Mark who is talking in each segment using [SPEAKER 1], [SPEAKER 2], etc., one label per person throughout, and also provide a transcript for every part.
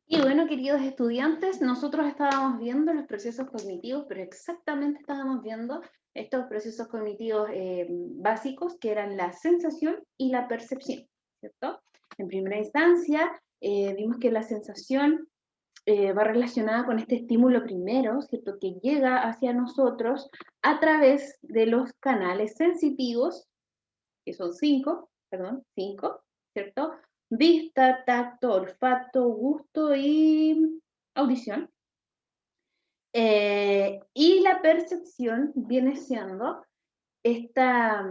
[SPEAKER 1] Y bueno, queridos estudiantes, nosotros estábamos viendo los procesos cognitivos, pero exactamente estábamos viendo estos procesos cognitivos básicos, que eran la sensación y la percepción, ¿cierto? En primera instancia, vimos que la sensación va relacionada con este estímulo primero, ¿cierto? Que llega hacia nosotros a través de los canales sensitivos, que son cinco, ¿cierto? Vista, tacto, olfato, gusto y audición. Y la percepción viene siendo esta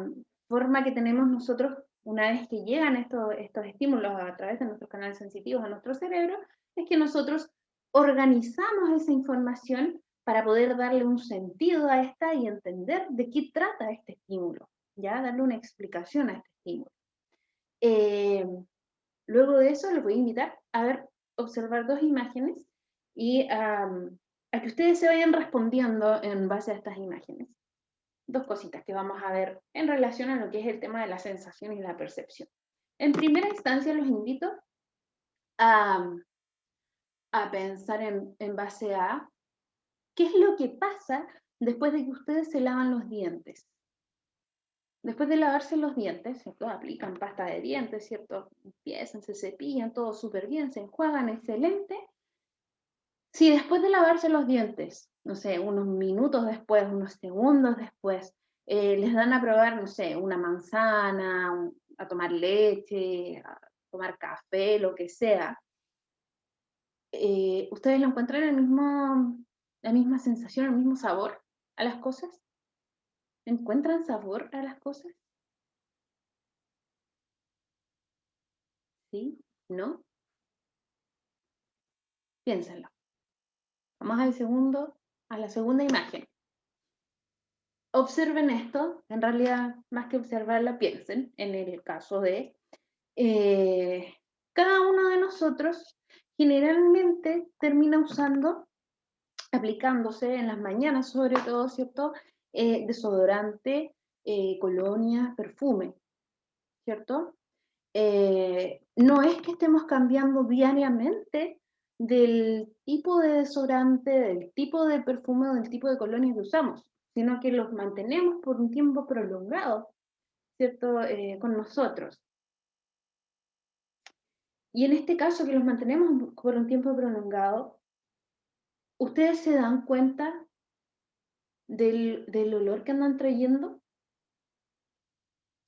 [SPEAKER 1] forma que tenemos nosotros una vez que llegan estos estímulos a través de nuestros canales sensitivos a nuestro cerebro, es que nosotros organizamos esa información para poder darle un sentido a esta y entender de qué trata este estímulo, ¿ya? Darle una explicación a este estímulo. Eh, Luego de eso, los voy a invitar a ver, observar dos imágenes y a que ustedes se vayan respondiendo en base a estas imágenes. Dos cositas que vamos a ver en relación a lo que es el tema de la sensación y la percepción. En primera instancia, los invito a, a pensar en base a qué es lo que pasa después de que ustedes se lavan los dientes. Después de lavarse los dientes, ¿cierto? Aplican pasta de dientes, ¿cierto? Empiezan, se cepillan, todo súper bien, se enjuagan, excelente. Si después de lavarse los dientes, no sé, unos minutos después, unos segundos después, les dan a probar, no sé, una manzana, a tomar leche, a tomar café, lo que sea, ¿ustedes lo encuentran la misma sensación, el mismo sabor a las cosas? ¿Encuentran sabor a las cosas? ¿Sí? ¿No? Piénsenlo. Vamos a la segunda imagen. Observen esto, en realidad, más que observarla, piensen en el caso de cada uno de nosotros generalmente termina aplicándose en las mañanas sobre todo, ¿cierto? Desodorante, colonia, perfume, ¿cierto? No es que estemos cambiando diariamente del tipo de desodorante, del tipo de perfume o del tipo de colonia que usamos, sino que los mantenemos por un tiempo prolongado, ¿cierto? Con nosotros. Y en este caso que los mantenemos por un tiempo prolongado, ¿ustedes se dan cuenta del olor que andan trayendo?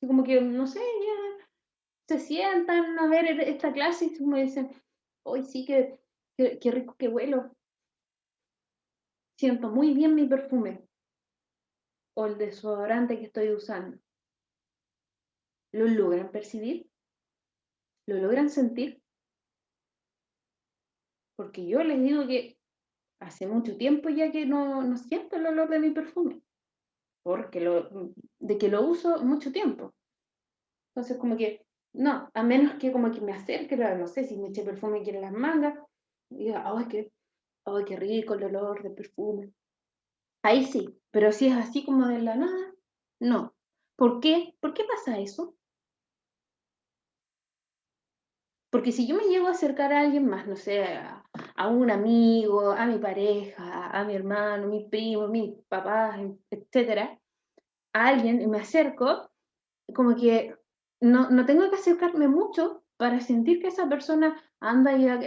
[SPEAKER 1] Y como que, no sé, ya se sientan a ver esta clase y como dicen, hoy sí que rico que huelo, siento muy bien mi perfume o el desodorante que estoy usando. ¿Lo logran percibir? ¿Lo logran sentir? Porque yo les digo que hace mucho tiempo ya que no siento el olor de mi perfume, porque de que lo uso mucho tiempo. Entonces, como que, no, a menos que como que me acerque, pero no sé, si me eché perfume aquí en las mangas, y diga, ay, qué rico el olor de perfume. Ahí sí, pero si es así como de la nada, no. ¿Por qué? ¿Por qué pasa eso? Porque si yo me llego a acercar a alguien más, no sé, a un amigo, a mi pareja, a mi hermano, mi primo, mi papá, etcétera, a alguien y me acerco, como que no tengo que acercarme mucho para sentir que esa persona anda ya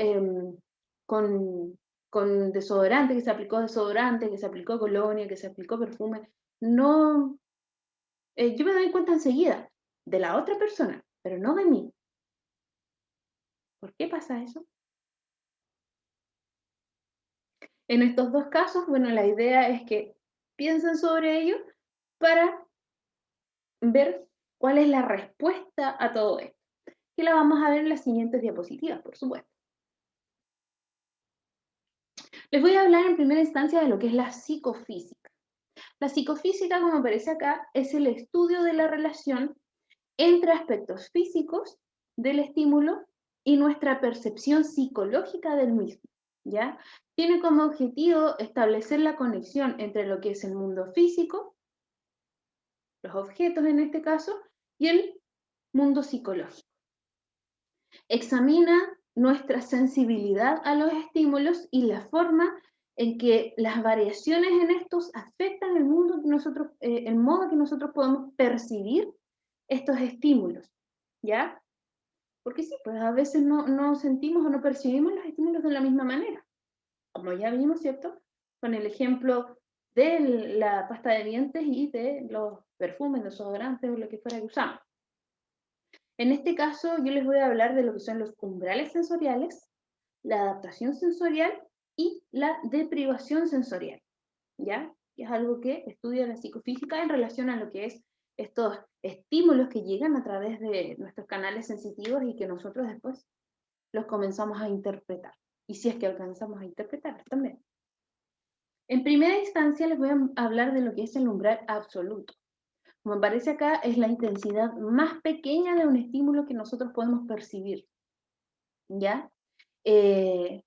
[SPEAKER 1] con, con desodorante, que se aplicó desodorante, que se aplicó colonia, que se aplicó perfume. No, yo me doy cuenta enseguida de la otra persona, pero no de mí. ¿Por qué pasa eso? En estos dos casos, bueno, la idea es que piensen sobre ello para ver cuál es la respuesta a todo esto. Y la vamos a ver en las siguientes diapositivas, por supuesto. Les voy a hablar en primera instancia de lo que es la psicofísica. La psicofísica, como aparece acá, es el estudio de la relación entre aspectos físicos del estímulo y nuestra percepción psicológica del mismo, ¿ya? Tiene como objetivo establecer la conexión entre lo que es el mundo físico, los objetos en este caso, y el mundo psicológico. Examina nuestra sensibilidad a los estímulos y la forma en que las variaciones en estos afectan el mundo que nosotros, el modo que nosotros podemos percibir estos estímulos, ¿ya? Porque sí, pues a veces no sentimos o no percibimos los estímulos de la misma manera. Como ya vimos, ¿cierto? Con el ejemplo de la pasta de dientes y de los perfumes, desodorantes o lo que fuera que usamos. En este caso, yo les voy a hablar de lo que son los umbrales sensoriales, la adaptación sensorial y la deprivación sensorial, ¿ya? Que es algo que estudia la psicofísica en relación a lo que es estos estímulos que llegan a través de nuestros canales sensitivos y que nosotros después los comenzamos a interpretar. Y si es que alcanzamos a interpretarlos también. En primera instancia les voy a hablar de lo que es el umbral absoluto. Como aparece acá, es la intensidad más pequeña de un estímulo que nosotros podemos percibir, ¿ya? En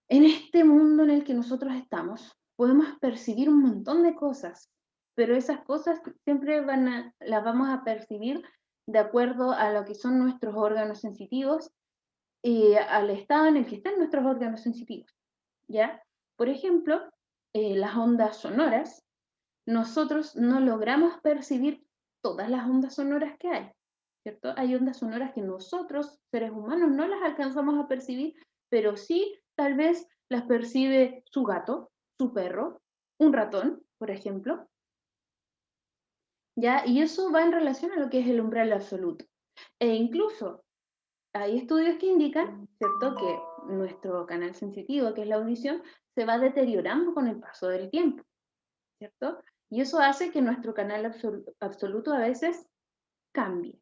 [SPEAKER 1] este mundo en el que nosotros estamos, podemos percibir un montón de cosas, pero esas cosas siempre las vamos a percibir de acuerdo a lo que son nuestros órganos sensitivos y al estado en el que están nuestros órganos sensitivos, ¿ya? Por ejemplo, las ondas sonoras, nosotros no logramos percibir todas las ondas sonoras que hay, ¿cierto? Hay ondas sonoras que nosotros, seres humanos, no las alcanzamos a percibir, pero sí tal vez las percibe su gato, su perro, un ratón, por ejemplo, ¿ya? Y eso va en relación a lo que es el umbral absoluto. E incluso hay estudios que indican, ¿cierto?, que nuestro canal sensitivo, que es la audición, se va deteriorando con el paso del tiempo, ¿cierto? Y eso hace que nuestro canal absoluto a veces cambie.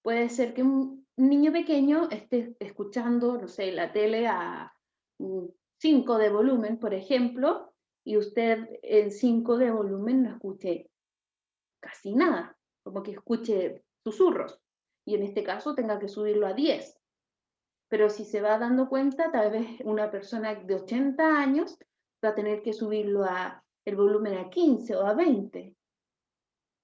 [SPEAKER 1] Puede ser que un niño pequeño esté escuchando, no sé, la tele a 5 de volumen, por ejemplo, y usted en 5 de volumen no escuche casi nada, como que escuche susurros, y en este caso tenga que subirlo a 10. Pero si se va dando cuenta, tal vez una persona de 80 años va a tener que subirlo el volumen a 15 o a 20.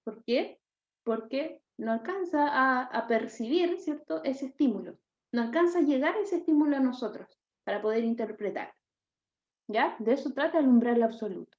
[SPEAKER 1] ¿Por qué? Porque no alcanza a percibir, ¿cierto?, ese estímulo. No alcanza a llegar ese estímulo a nosotros para poder interpretar. ¿Ya? De eso trata el umbral absoluto.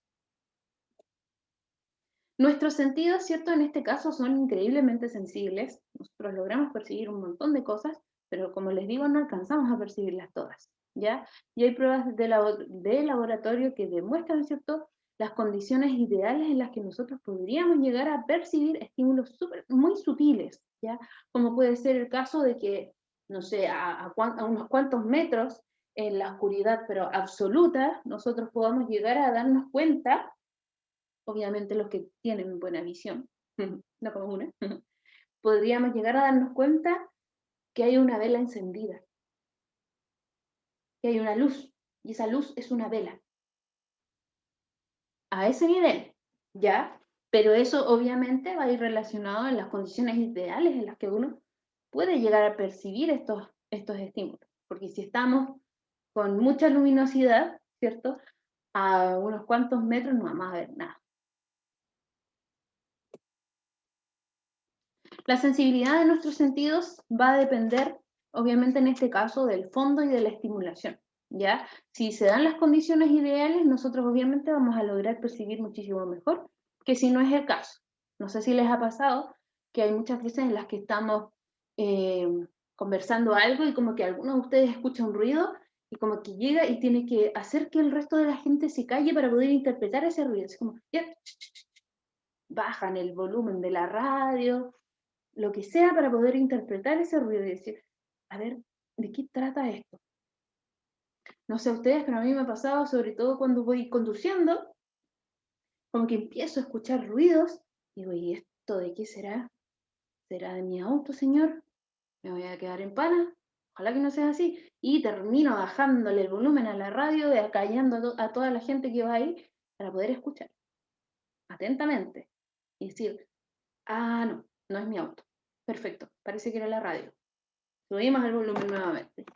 [SPEAKER 1] Nuestros sentidos, ¿cierto?, en este caso son increíblemente sensibles. Nosotros logramos percibir un montón de cosas, pero como les digo, no alcanzamos a percibirlas todas, ¿ya? Y hay pruebas de laboratorio que demuestran, ¿cierto?, las condiciones ideales en las que nosotros podríamos llegar a percibir estímulos muy sutiles, ¿ya? Como puede ser el caso de que, no sé, a unos cuantos metros en la oscuridad, pero absoluta, nosotros podamos llegar a darnos cuenta, obviamente los que tienen buena visión, no como una, podríamos llegar a darnos cuenta que hay una vela encendida, que hay una luz, y esa luz es una vela. A ese nivel, ¿ya? Pero eso obviamente va a ir relacionado en las condiciones ideales en las que uno puede llegar a percibir estos estímulos. Porque si estamos con mucha luminosidad, ¿cierto?, a unos cuantos metros no vamos a ver nada. La sensibilidad de nuestros sentidos va a depender, obviamente en este caso, del fondo y de la estimulación, ¿ya? Si se dan las condiciones ideales, nosotros obviamente vamos a lograr percibir muchísimo mejor que si no es el caso. No sé si les ha pasado que hay muchas veces en las que estamos conversando algo y como que alguno de ustedes escucha un ruido y como que llega y tiene que hacer que el resto de la gente se calle para poder interpretar ese ruido. Es como, ya, bajan el volumen de la radio, lo que sea para poder interpretar ese ruido y decir, a ver, ¿de qué trata esto? No sé a ustedes, pero a mí me ha pasado, sobre todo cuando voy conduciendo, como que empiezo a escuchar ruidos, y digo, ¿y esto de qué será? ¿Será de mi auto, señor? ¿Me voy a quedar en pana? Ojalá que no sea así. Y termino bajándole el volumen a la radio y acallando a toda la gente que va ahí para poder escuchar atentamente y decir, ah, no, no es mi auto. Perfecto, parece que era la radio. Subimos el volumen nuevamente.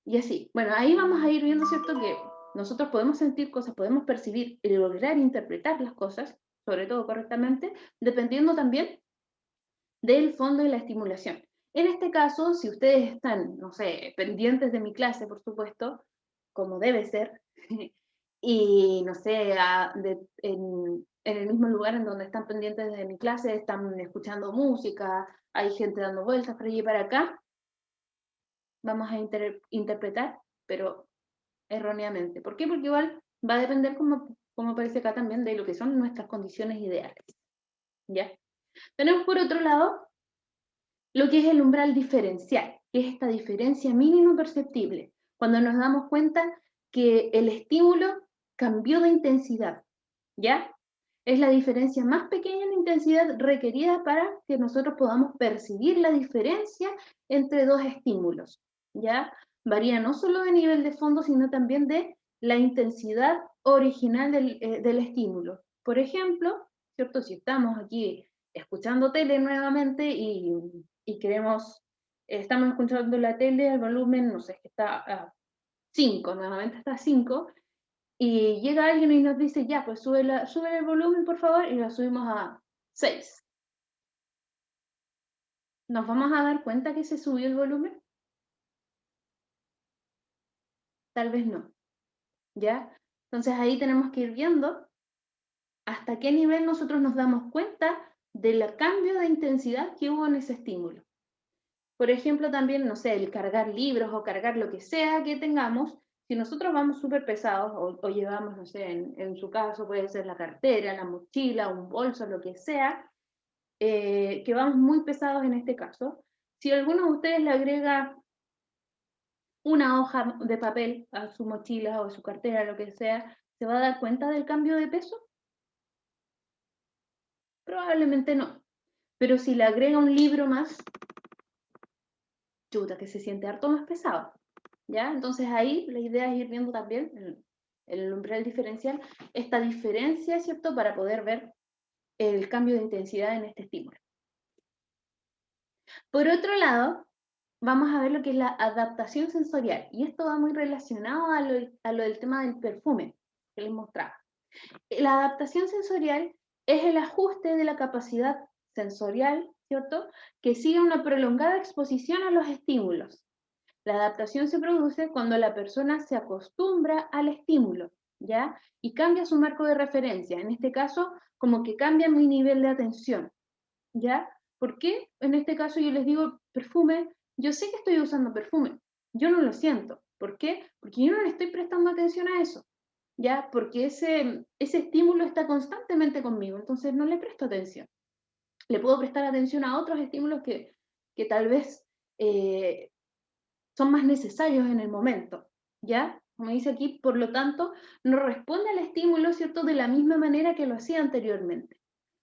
[SPEAKER 1] Y así. Bueno, ahí vamos a ir viendo, ¿cierto?, que nosotros podemos sentir cosas, podemos percibir y lograr interpretar las cosas, sobre todo correctamente, dependiendo también del fondo y la estimulación. En este caso, si ustedes están, no sé, pendientes de mi clase, por supuesto, como debe ser, y no sé, en el mismo lugar en donde están pendientes de mi clase, están escuchando música, hay gente dando vueltas para allí y para acá, vamos a interpretar, pero erróneamente. ¿Por qué? Porque igual va a depender, como aparece acá también, de lo que son nuestras condiciones ideales. ¿Ya? Tenemos por otro lado lo que es el umbral diferencial, que es esta diferencia mínima perceptible, cuando nos damos cuenta que el estímulo cambió de intensidad, ¿ya? Es la diferencia más pequeña en intensidad requerida para que nosotros podamos percibir la diferencia entre dos estímulos, ¿ya? Varía no solo de nivel de fondo, sino también de la intensidad original del estímulo. Por ejemplo, ¿cierto? Si estamos aquí escuchando tele nuevamente y queremos, estamos escuchando la tele, el volumen, no sé, que está a 5, nuevamente está a 5, y llega alguien y nos dice, ya, pues sube el volumen, por favor, y lo subimos a 6. ¿Nos vamos a dar cuenta que se subió el volumen? Tal vez no, ¿ya? Entonces ahí tenemos que ir viendo hasta qué nivel nosotros nos damos cuenta del cambio de intensidad que hubo en ese estímulo. Por ejemplo, también, no sé, el cargar libros o cargar lo que sea que tengamos, si nosotros vamos súper pesados o llevamos, no sé, en su caso puede ser la cartera, la mochila, un bolso, lo que sea, que vamos muy pesados en este caso, si alguno de ustedes le agrega una hoja de papel a su mochila o a su cartera, lo que sea, ¿se va a dar cuenta del cambio de peso? Probablemente no. Pero si le agrega un libro más, chuta, que se siente harto más pesado. ¿Ya? Entonces ahí la idea es ir viendo también el umbral diferencial, esta diferencia, ¿cierto? Para poder ver el cambio de intensidad en este estímulo. Por otro lado, vamos a ver lo que es la adaptación sensorial, y esto va muy relacionado a lo del tema del perfume que les mostraba. La adaptación sensorial es el ajuste de la capacidad sensorial, ¿cierto? Que sigue una prolongada exposición a los estímulos. La adaptación se produce cuando la persona se acostumbra al estímulo, ¿ya? Y cambia su marco de referencia. En este caso, como que cambia mi nivel de atención, ¿ya? ¿Por qué? En este caso yo les digo perfume, yo sé que estoy usando perfume, yo no lo siento. ¿Por qué? Porque yo no le estoy prestando atención a eso, ¿ya? Porque ese estímulo está constantemente conmigo, entonces no le presto atención. Le puedo prestar atención a otros estímulos que tal vez son más necesarios en el momento, ¿ya? Como dice aquí, por lo tanto, no responde al estímulo, ¿cierto? De la misma manera que lo hacía anteriormente.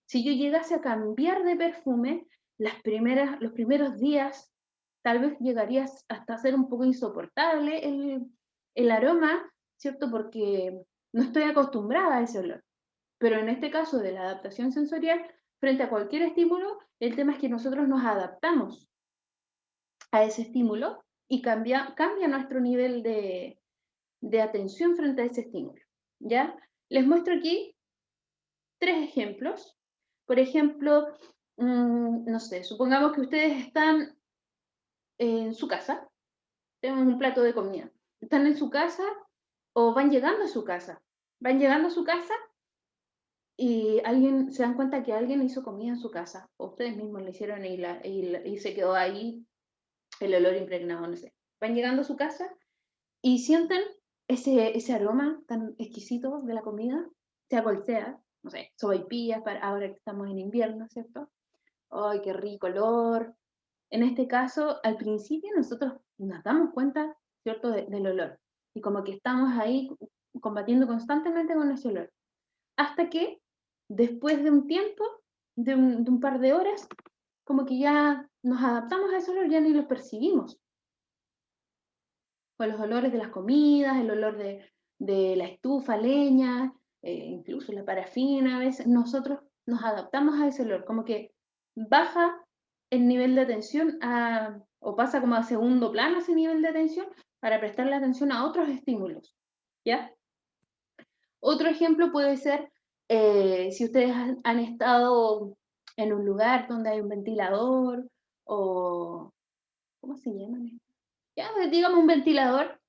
[SPEAKER 1] Si yo llegase a cambiar de perfume, los primeros días, tal vez llegaría hasta ser un poco insoportable el aroma, ¿cierto? Porque no estoy acostumbrada a ese olor. Pero en este caso de la adaptación sensorial, frente a cualquier estímulo, el tema es que nosotros nos adaptamos a ese estímulo y cambia nuestro nivel de atención frente a ese estímulo. ¿Ya? Les muestro aquí tres ejemplos. Por ejemplo, no sé, supongamos que ustedes están en su casa, tienen un plato de comida. Están en su casa o van llegando a su casa. Van llegando a su casa y alguien se dan cuenta que alguien hizo comida en su casa, o ustedes mismos le hicieron y se quedó ahí el olor impregnado, no sé. Van llegando a su casa y sienten ese aroma tan exquisito de la comida, sea cual sea, no sé, sopaipillas para ahora que estamos en invierno, ¿cierto? ¡Ay, qué rico olor! En este caso, al principio nosotros nos damos cuenta, ¿cierto?, del olor. Y como que estamos ahí combatiendo constantemente con ese olor. Hasta que, después de un tiempo, de un par de horas, como que ya nos adaptamos a ese olor, ya ni lo percibimos. Con los olores de las comidas, el olor de la estufa, leña, incluso la parafina, a veces nosotros nos adaptamos a ese olor, como que baja el nivel de atención o pasa como a segundo plano ese nivel de atención para prestarle atención a otros estímulos, ¿ya? Otro ejemplo puede ser si ustedes han estado en un lugar donde hay un ventilador ¿cómo se llaman? Ya, digamos un ventilador,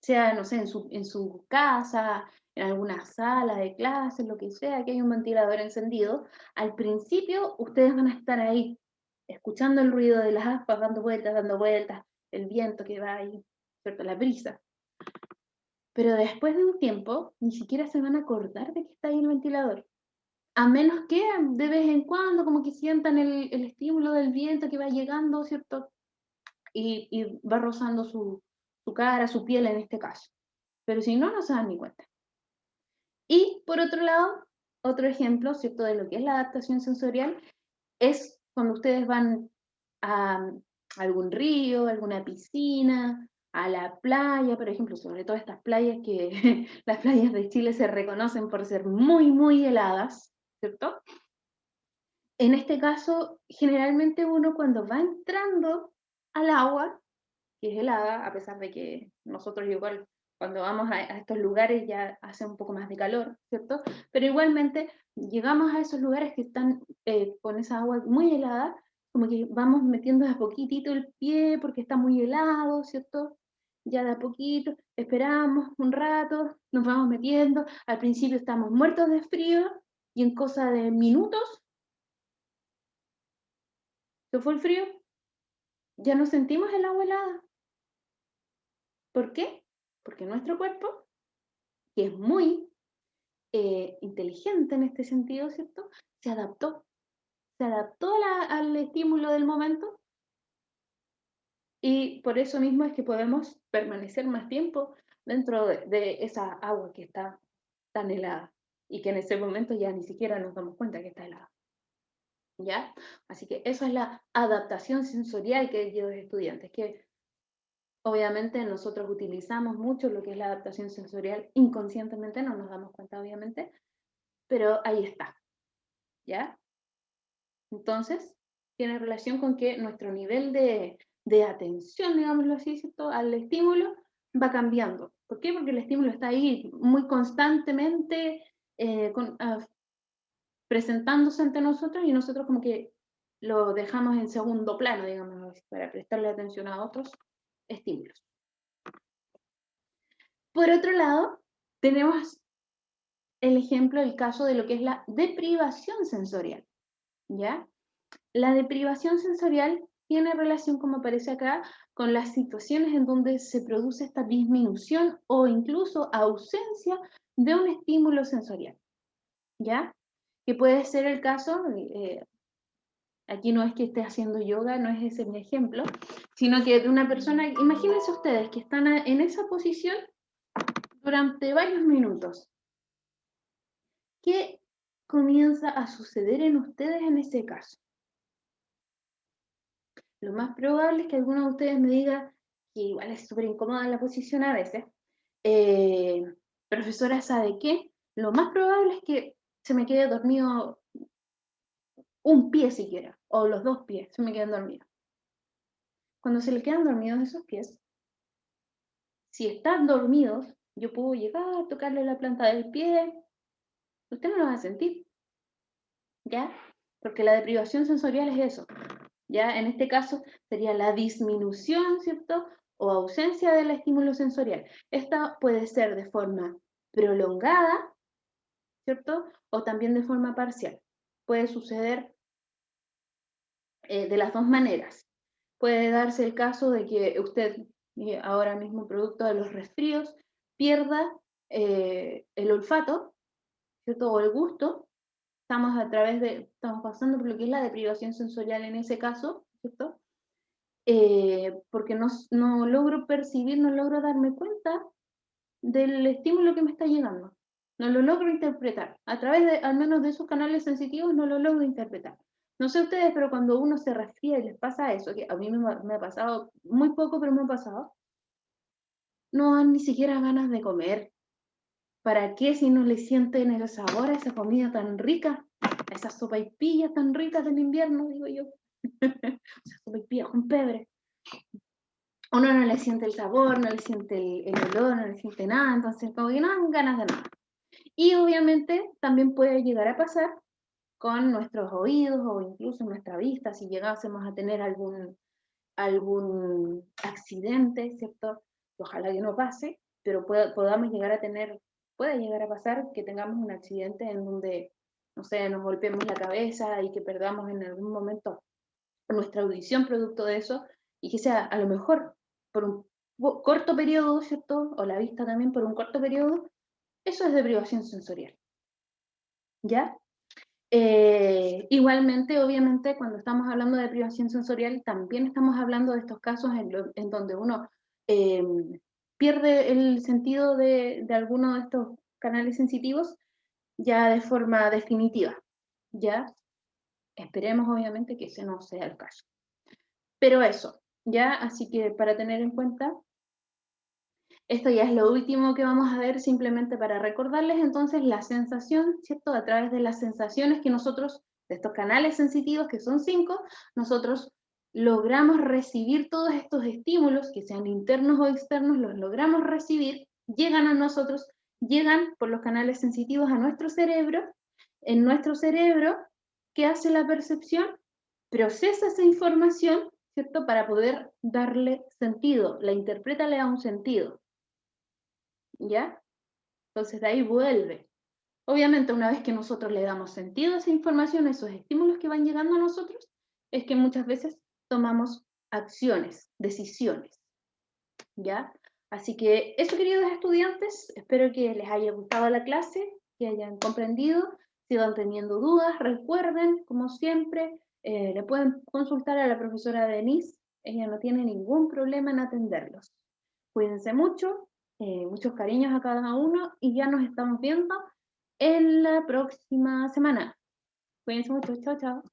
[SPEAKER 1] sea, no sé, en su casa, en alguna sala de clases, lo que sea, que hay un ventilador encendido, al principio ustedes van a estar ahí, escuchando el ruido de las aspas, dando vueltas, el viento que va ahí, ¿cierto? La brisa. Pero después de un tiempo, ni siquiera se van a acordar de que está ahí el ventilador. A menos que de vez en cuando como que sientan el estímulo del viento que va llegando, ¿cierto? Y va rozando su cara, su piel en este caso. Pero si no, no se dan ni cuenta. Y por otro lado, otro ejemplo, ¿cierto? De lo que es la adaptación sensorial, es cuando ustedes van a algún río, alguna piscina, a la playa, por ejemplo, sobre todo estas playas que las playas de Chile se reconocen por ser muy, muy heladas, ¿cierto? En este caso, generalmente uno cuando va entrando al agua, que es helada, a pesar de que nosotros igual cuando vamos a estos lugares ya hace un poco más de calor, ¿cierto? Pero igualmente llegamos a esos lugares que están con esa agua muy helada, como que vamos metiendo de a poquitito el pie porque está muy helado, ¿cierto? Ya de a poquito, esperamos un rato, nos vamos metiendo, al principio estamos muertos de frío y en cosa de minutos se fue el frío, ya no sentimos el agua helada. ¿Por qué? Porque nuestro cuerpo, que es muy inteligente en este sentido, ¿cierto? Se adaptó al estímulo del momento y por eso mismo es que podemos permanecer más tiempo dentro de esa agua que está tan helada y que en ese momento ya ni siquiera nos damos cuenta que está helada. ¿Ya? Así que eso es la adaptación sensorial que hay los estudiantes, que obviamente nosotros utilizamos mucho lo que es la adaptación sensorial inconscientemente, no nos damos cuenta obviamente, pero ahí está, ¿ya? Entonces, tiene relación con que nuestro nivel de atención, digámoslo así, ¿cierto? Al estímulo va cambiando. ¿Por qué? Porque el estímulo está ahí muy constantemente presentándose ante nosotros y nosotros como que lo dejamos en segundo plano, digamos, para prestarle atención a otros estímulos. Por otro lado, tenemos el ejemplo, el caso de lo que es la deprivación sensorial, ¿ya? La deprivación sensorial tiene relación, como aparece acá, con las situaciones en donde se produce esta disminución o incluso ausencia de un estímulo sensorial, ¿ya? Que puede ser el caso, aquí no es que esté haciendo yoga, no es ese mi ejemplo, sino que de una persona, imagínense ustedes que están en esa posición durante varios minutos. ¿Qué comienza a suceder en ustedes en ese caso? Lo más probable es que alguno de ustedes me diga que igual es súper incómoda la posición a veces. Eh, Profesora, ¿sabe qué? Lo más probable es que se me quede dormido un pie siquiera, o los dos pies se me quedan dormidos. Cuando se le quedan dormidos esos pies, si están dormidos, yo puedo llegar, tocarle la planta del pie, usted no lo va a sentir, ¿ya? Porque la deprivación sensorial es eso, ¿ya? En este caso sería la disminución, ¿cierto? O ausencia del estímulo sensorial. Esta puede ser de forma prolongada, ¿cierto? O también de forma parcial. Puede suceder de las dos maneras. Puede darse el caso de que usted, ahora mismo producto de los resfríos, pierda el olfato, ¿cierto? O el gusto. Estamos pasando por lo que es la deprivación sensorial en ese caso, ¿cierto? Porque no logro percibir, no logro darme cuenta del estímulo que me está llegando. No lo logro interpretar. A través de, al menos de esos canales sensitivos, no lo logro interpretar. No sé ustedes, pero cuando uno se resfría y les pasa eso, que a mí me ha pasado muy poco, pero me ha pasado, no dan ni siquiera ganas de comer. ¿Para qué si no le sienten el sabor a esa comida tan rica? A esas sopaipillas tan ricas del invierno, digo yo. Esas sopaipillas con pebre. Uno no le siente el sabor, no le siente el olor, no le siente nada, entonces como que no dan ganas de nada. Y obviamente también puede llegar a pasar con nuestros oídos o incluso nuestra vista, si llegásemos a tener algún accidente, ¿cierto? Ojalá que no pase, pero podamos llegar a tener, puede llegar a pasar que tengamos un accidente en donde, no sé, nos golpeemos la cabeza y que perdamos en algún momento nuestra audición producto de eso, y que sea a lo mejor por un corto periodo, ¿cierto? O la vista también por un corto periodo, eso es de privación sensorial, ¿ya? Igualmente, obviamente, cuando estamos hablando de privación sensorial, también estamos hablando de estos casos en donde uno eh, pierde el sentido de alguno de estos canales sensitivos ya de forma definitiva, ¿ya? Esperemos, obviamente, que ese no sea el caso. Pero eso, ¿ya? Así que para tener en cuenta, esto ya es lo último que vamos a ver, simplemente para recordarles entonces la sensación, ¿cierto? A través de las sensaciones que nosotros, de estos canales sensitivos, que son 5, nosotros logramos recibir todos estos estímulos, que sean internos o externos, los logramos recibir, llegan a nosotros, llegan por los canales sensitivos a nuestro cerebro. En nuestro cerebro, ¿qué hace la percepción? Procesa esa información, ¿cierto? Para poder darle sentido, la interpreta, le da un sentido. ¿Ya? Entonces de ahí vuelve. Obviamente, una vez que nosotros le damos sentido a esa información, a esos estímulos que van llegando a nosotros, es que muchas veces tomamos acciones, decisiones, ¿ya? Así que eso, queridos estudiantes, espero que les haya gustado la clase, que hayan comprendido, sigan teniendo dudas, recuerden, como siempre, le pueden consultar a la profesora Denise, ella no tiene ningún problema en atenderlos. Cuídense mucho, muchos cariños a cada uno y ya nos estamos viendo en la próxima semana. Cuídense mucho, chao, chao.